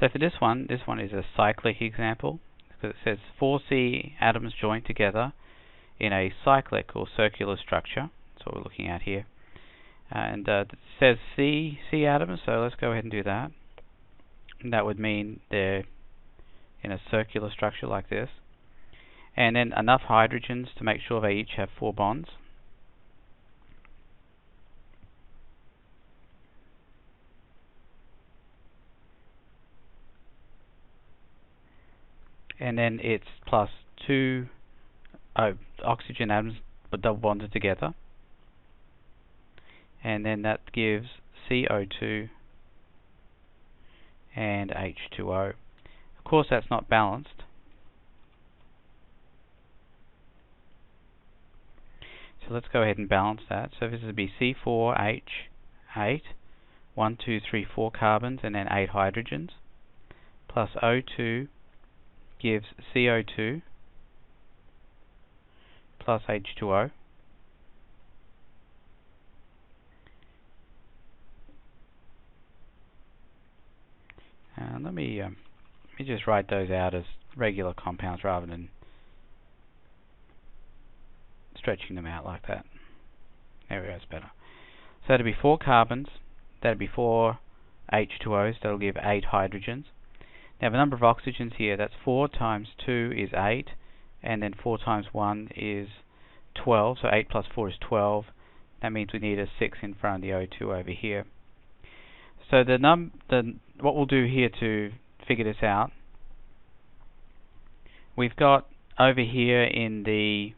So for this one is a cyclic example, because it says 4 C atoms joined together in a cyclic or circular structure. That's what we're looking at here. And it says C atoms, so let's go ahead and do that. And that would mean they're in a circular structure like this. And then enough hydrogens to make sure they each have 4 bonds. And then it's plus 2 oxygen atoms but double bonded together. And then that gives CO2 and H2O. Of course that's not balanced. So let's go ahead and balance that. So this would be C4H8, 1, 2, 3, 4 carbons and then 8 hydrogens, plus O2 gives CO2 plus H2O. And let me just write those out as regular compounds rather than stretching them out like that. There we go, it's better. So that'll be 4 carbons, that'll be 4 H2Os, that'll give 8 hydrogens. Now the number of oxygens here, that's 4 times 2 is 8, and then 4 times 1 is 12, so 8 plus 4 is 12. That means we need a 6 in front of the O2 over here. So what we'll do here to figure this out, we've got over here in the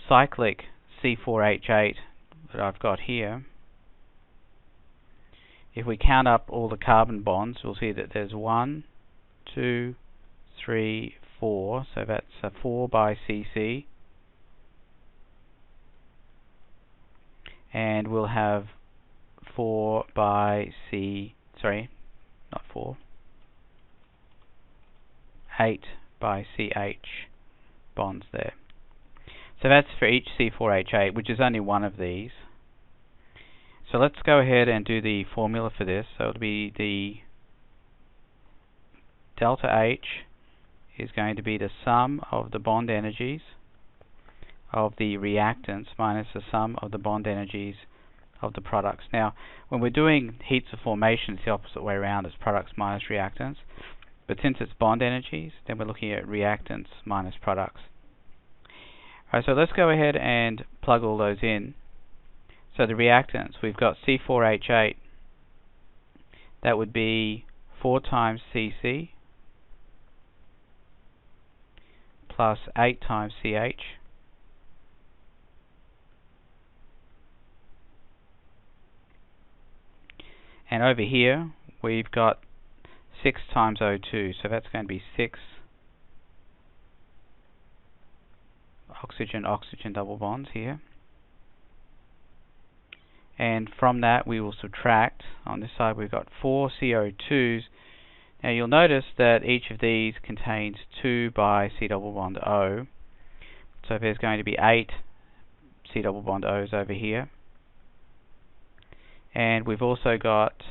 cyclic C4H8 that I've got here, if we count up all the carbon bonds, we'll see that there's 1, 2, 3, 4, so that's a 4 by CC, and we'll have 4 by C, sorry, not 4, 8 by CH bonds there. So that's for each C4H8, which is only one of these. So let's go ahead and do the formula for this. So it'll be the delta H is going to be the sum of the bond energies of the reactants minus the sum of the bond energies of the products. Now, when we're doing heats of formation, it's the opposite way around. It's products minus reactants. But since it's bond energies, then we're looking at reactants minus products. Alright, so let's go ahead and plug all those in. So the reactants, we've got C4H8. That would be 4 times CC plus 8 times CH. And over here, we've got 6 times O2, so that's going to be 6 oxygen double bonds here. And from that we will subtract, on this side we've got 4 CO2s. Now you'll notice that each of these contains 2 by C double bond O. So there's going to be 8 C double bond O's over here. And we've also got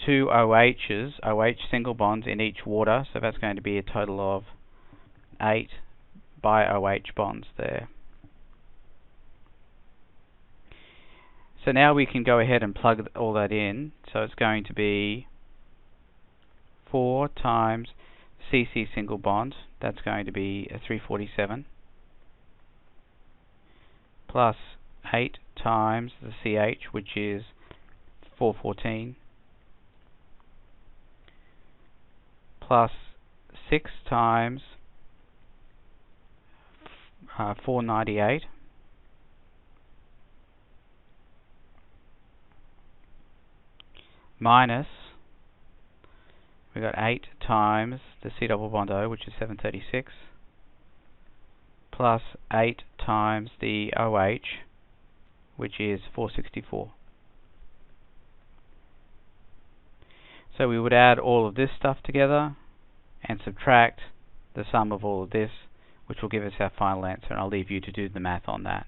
2 OHs, OH single bonds in each water, so that's going to be a total of 8 by OH bonds there. So now we can go ahead and plug all that in. So it's going to be 4 times CC single bond, that's going to be a 347, plus 8 times the CH, which is 414, plus 6 times 498, minus, we got 8 times the C double bond O, which is 736, plus 8 times the OH, which is 464. So we would add all of this stuff together and subtract the sum of all of this, which will give us our final answer, and I'll leave you to do the math on that.